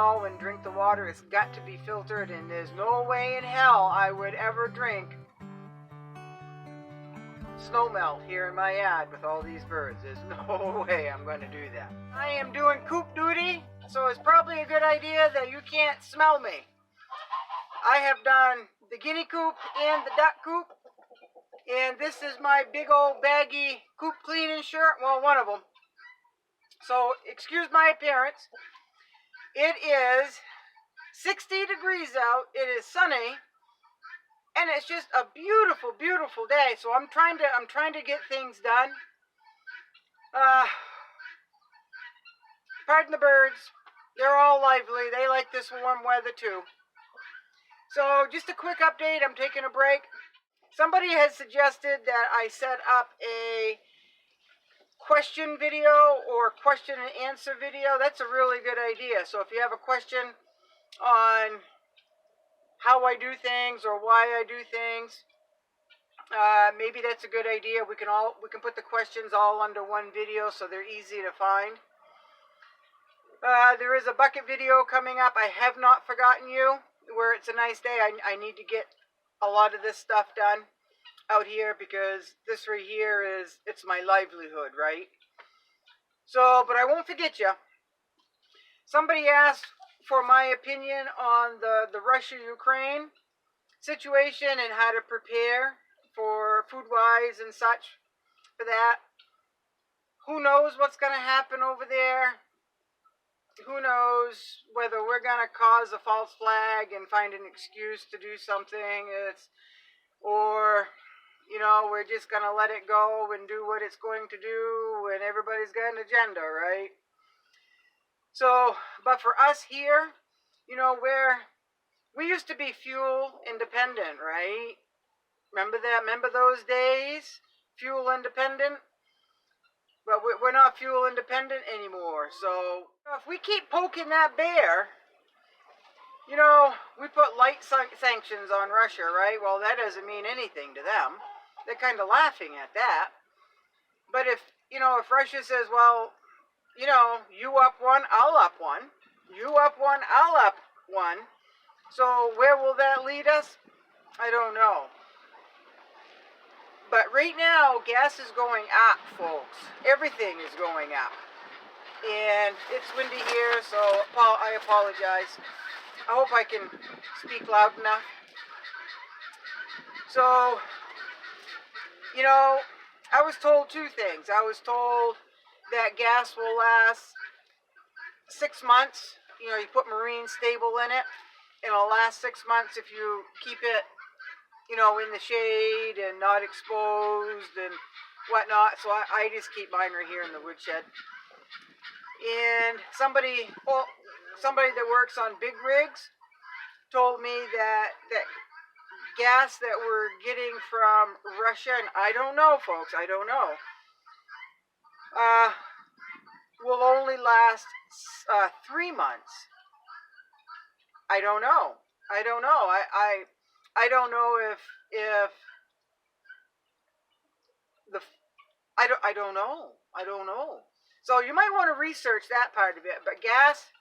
And drink the water. It's got to be filtered, and there's no way in hell I would ever drink snow melt here in my yard with all these birds. There's no way I'm going to do that. I am doing coop duty, so it's probably a good idea that you can't smell me. I have done the guinea coop and the duck coop, and this is my big old baggy coop cleaning shirt. Well, one of them. So excuse my appearance. It is 60 degrees out, it is sunny, and it's just a beautiful, beautiful day. So I'm trying to get things done. Pardon the birds, they're all lively. They like this warm weather too. So just a quick update, I'm taking a break. Somebody has suggested that I set up a question video or question and answer video. That's a really good idea. So if you have a question on how I do things or why I do things, maybe that's a good idea. We can put the questions all under one video so they're easy to find. There is a bucket video coming up. I have not forgotten you, where it's a nice day. I need to get a lot of this stuff done out here, because this right here it's my livelihood, right? So, but I won't forget you. Somebody asked for my opinion on the Russia-Ukraine situation and how to prepare for food-wise and such for that. Who knows what's going to happen over there? Who knows whether we're going to cause a false flag and find an excuse to do something, or we're just going to let it go and do what it's going to do, and everybody's got an agenda, right? So, but for us here, we used to be fuel independent, right? Remember that? Remember those days? Fuel independent? But we're not fuel independent anymore. So, if we keep poking that bear, we put light sanctions on Russia, right? Well, that doesn't mean anything to them. They're kind of laughing at that. But if Russia says, well, you up one, I'll up one. You up one, I'll up one. So where will that lead us? I don't know. But right now, gas is going up, folks. Everything is going up. And it's windy here, so I apologize. I hope I can speak loud enough. So, I was told two things. I was told that gas will last 6 months. You put marine stable in it, and it'll last 6 months if you keep it, in the shade and not exposed and whatnot. So I just keep mine right here in the woodshed. And somebody that works on big rigs told me that gas that we're getting from Russia, and I don't know, folks, I don't know, will only last 3 months. I don't know. I don't know. I don't know if I don't know. I don't know. So you might want to research that part of it. But gas,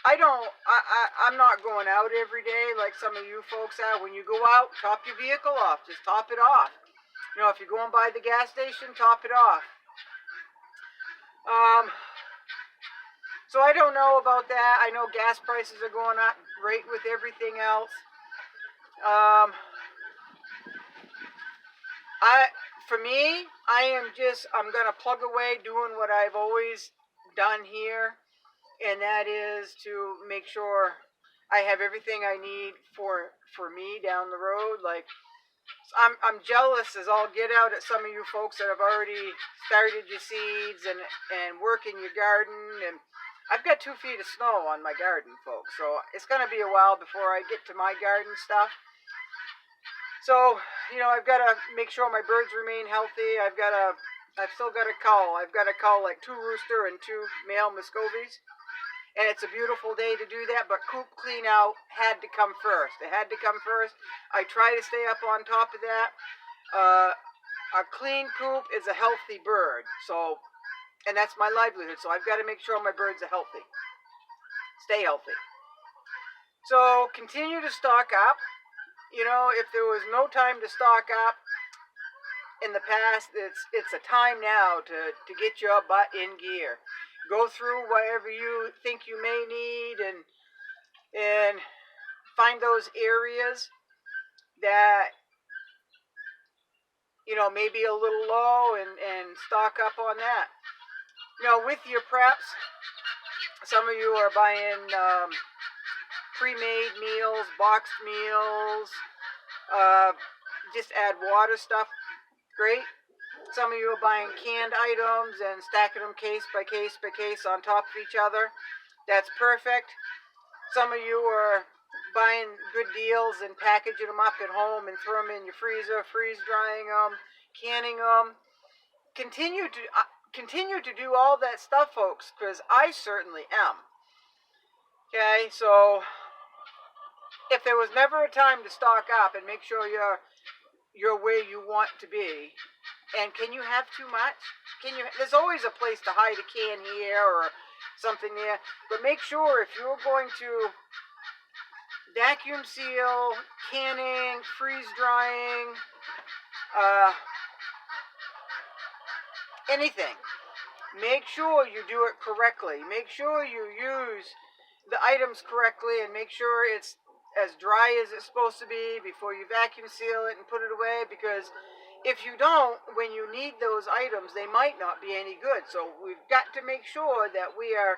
I'm not going out every day like some of you folks are. When you go out, top your vehicle off. Just top it off. If you're going by the gas station, top it off. So I don't know about that. I know gas prices are going up right with everything else. For me, I'm going to plug away doing what I've always done here, and that is to make sure I have everything I need for me down the road. Like, I'm jealous as all get out at some of you folks that have already started your seeds and working your garden. And I've got 2 feet of snow on my garden, folks, so it's going to be a while before I get to my garden stuff. So, I've got to make sure my birds remain healthy. I've still got to cull. I've got to cull like 2 rooster and 2 male Muscovies. And it's a beautiful day to do that, but coop clean out had to come first. It had to come first. I try to stay up on top of that. A clean coop is a healthy bird. So And that's my livelihood. So I've got to make sure my birds are healthy. Stay healthy. So continue to stock up. You know, if there was no time to stock up in the past, it's a time now to get your butt in gear. Go through whatever you think you may need and find those areas that, you know, maybe a little low and stock up on that. You know, with your preps, some of you are buying pre-made meals, boxed meals, just add water stuff, great. Some of you are buying canned items and stacking them case by case by case on top of each other. That's perfect. Some of you are buying good deals and packaging them up at home and throw them in your freezer, freeze drying them, canning them. Continue to do all that stuff, folks, because I certainly am. Okay, so if there was never a time to stock up and make sure you're where you want to be, and can you have too much? There's always a place to hide a can here or something there, but make sure if you're going to vacuum seal, canning, freeze drying, anything, make sure you do it correctly. Make sure you use the items correctly and make sure it's as dry as it's supposed to be before you vacuum seal it and put it away, because if you don't, when you need those items, they might not be any good. So we've got to make sure that we are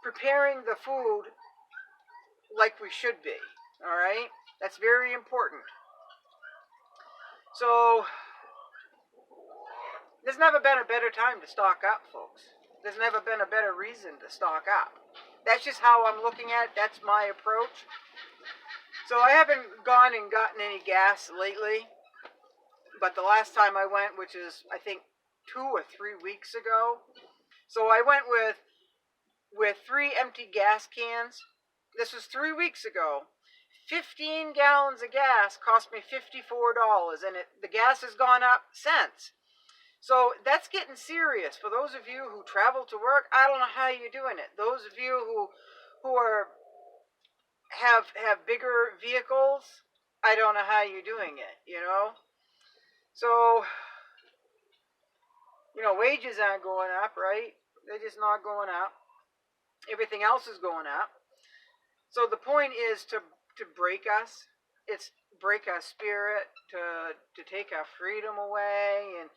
preparing the food like we should be. All right? That's very important. So there's never been a better time to stock up, folks. There's never been a better reason to stock up. That's just how I'm looking at it. That's my approach. So I haven't gone and gotten any gas lately. But the last time I went, which is, I think, 2 or 3 weeks ago. So I went with 3 empty gas cans. This was 3 weeks ago. 15 gallons of gas cost me $54, and the gas has gone up since. So that's getting serious. For those of you who travel to work, I don't know how you're doing it. Those of you who have bigger vehicles, I don't know how you're doing it, you know. So, you know, wages aren't going up, right? They're just not going up. Everything else is going up. So the point is to break us. It's break our spirit, to take our freedom away, and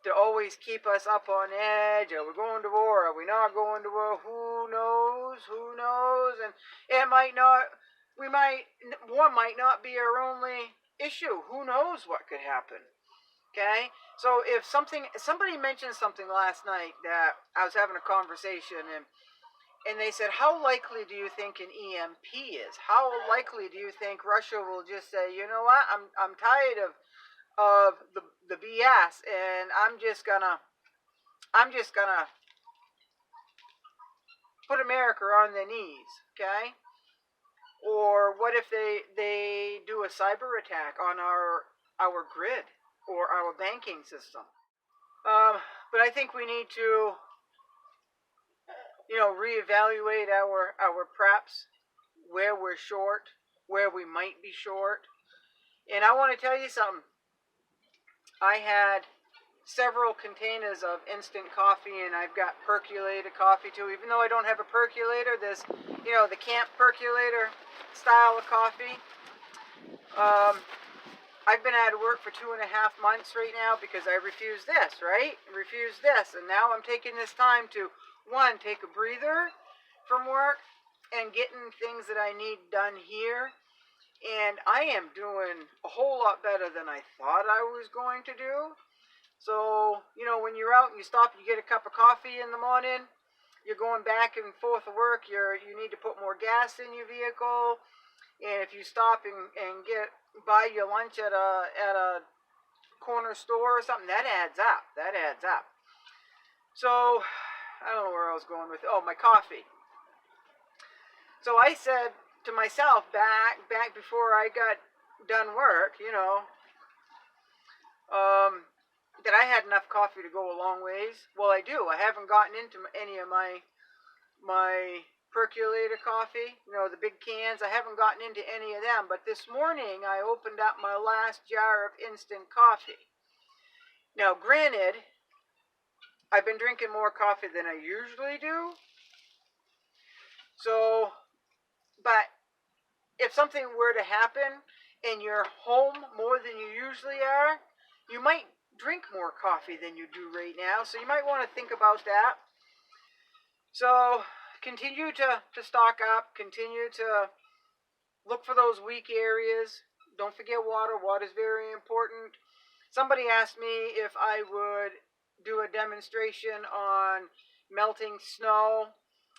to always keep us up on edge. Are we going to war? Are we not going to war? Who knows? Who knows? And it might not. War might not be our only issue. Who knows what could happen? Okay, so if somebody mentioned something last night that I was having a conversation and they said, how likely do you think an EMP is? How likely do you think Russia will just say, you know what, I'm tired of the BS and I'm just gonna put America on their knees, okay? Or what if they do a cyber attack on our grid or our banking system? But I think we need to, you know, reevaluate our preps, where we're short, where we might be short. And I want to tell you something. I had several containers of instant coffee, and I've got percolated coffee too. Even though I don't have a percolator, there's, you know, the camp percolator style of coffee. I've been out of work for 2.5 months right now because I refused this, right? Refused this. And now I'm taking this time to, one, take a breather from work and getting things that I need done here. And I am doing a whole lot better than I thought I was going to do. So, you know, when you're out and you stop and you get a cup of coffee in the morning, you're going back and forth to work, you need to put more gas in your vehicle. And if you stop and buy your lunch at a corner store or something, that adds up. That adds up. So, I don't know where I was going with it. Oh, my coffee. So I said to myself back before I got done work, you know, that I had enough coffee to go a long ways. Well, I do. I haven't gotten into any of my percolator coffee, you know, the big cans. I haven't gotten into any of them, but this morning I opened up my last jar of instant coffee. Now, granted, I've been drinking more coffee than I usually do. So, but if something were to happen and you're home more than you usually are, you might drink more coffee than you do right now. So you might want to think about that. So continue to stock up, continue to look for those weak areas. Don't forget water. Water is very important. Somebody asked me if I would do a demonstration on melting snow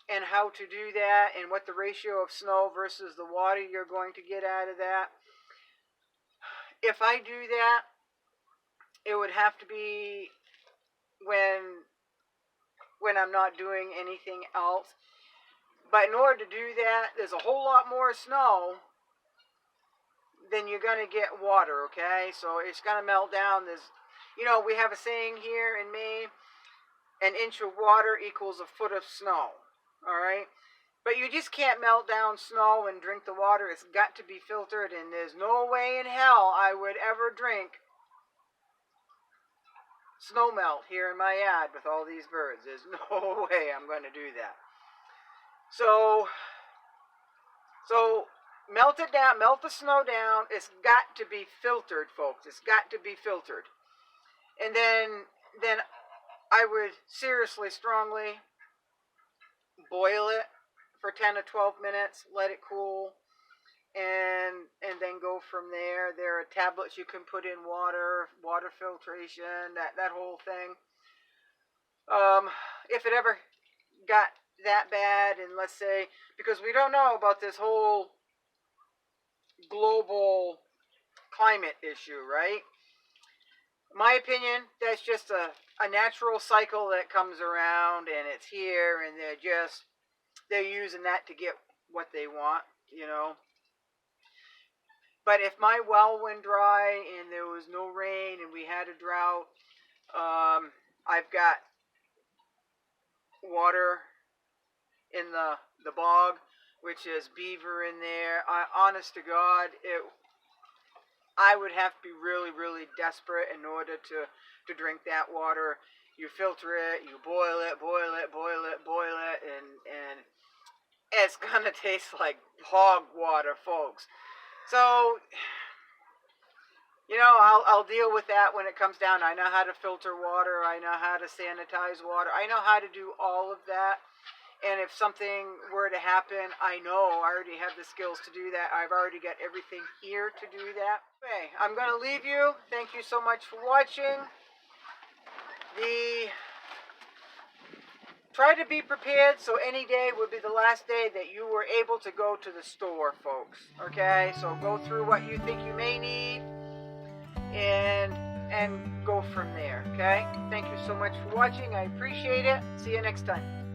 and how to do that and what the ratio of snow versus the water you're going to get out of that. If I do that, it would have to be when I'm not doing anything else. But in order to do that, there's a whole lot more snow than you're going to get water, okay? So it's going to melt down. You know, we have a saying here in Maine, an inch of water equals a foot of snow, all right? But you just can't melt down snow and drink the water. It's got to be filtered, and there's no way in hell I would ever drink snow melt here in my yard with all these birds. There's no way I'm going to do that. So melt it down, melt the snow down. It's got to be filtered, folks. It's got to be filtered. And then I would seriously, strongly boil it for 10 to 12 minutes, let it cool, and then go from there. There are tablets you can put in water filtration, that whole thing. If it ever got that bad, and let's say, because we don't know about this whole global climate issue, right? My opinion, that's just a natural cycle that comes around, and it's here, and they're using that to get what they want, you know. But if my well went dry and there was no rain and we had a drought, I've got water in the bog, which is beaver in there. Honest to God, I would have to be really, really desperate in order to drink that water. You filter it, you boil it, and it's gonna taste like hog water, folks. So, you know, I'll deal with that when it comes down. I know how to filter water. I know how to sanitize water. I know how to do all of that. And if something were to happen, I know I already have the skills to do that. I've already got everything here to do that. Okay, I'm going to leave you. Thank you so much for watching. Try to be prepared so any day would be the last day that you were able to go to the store, folks. Okay, so go through what you think you may need and go from there. Okay, thank you so much for watching. I appreciate it. See you next time.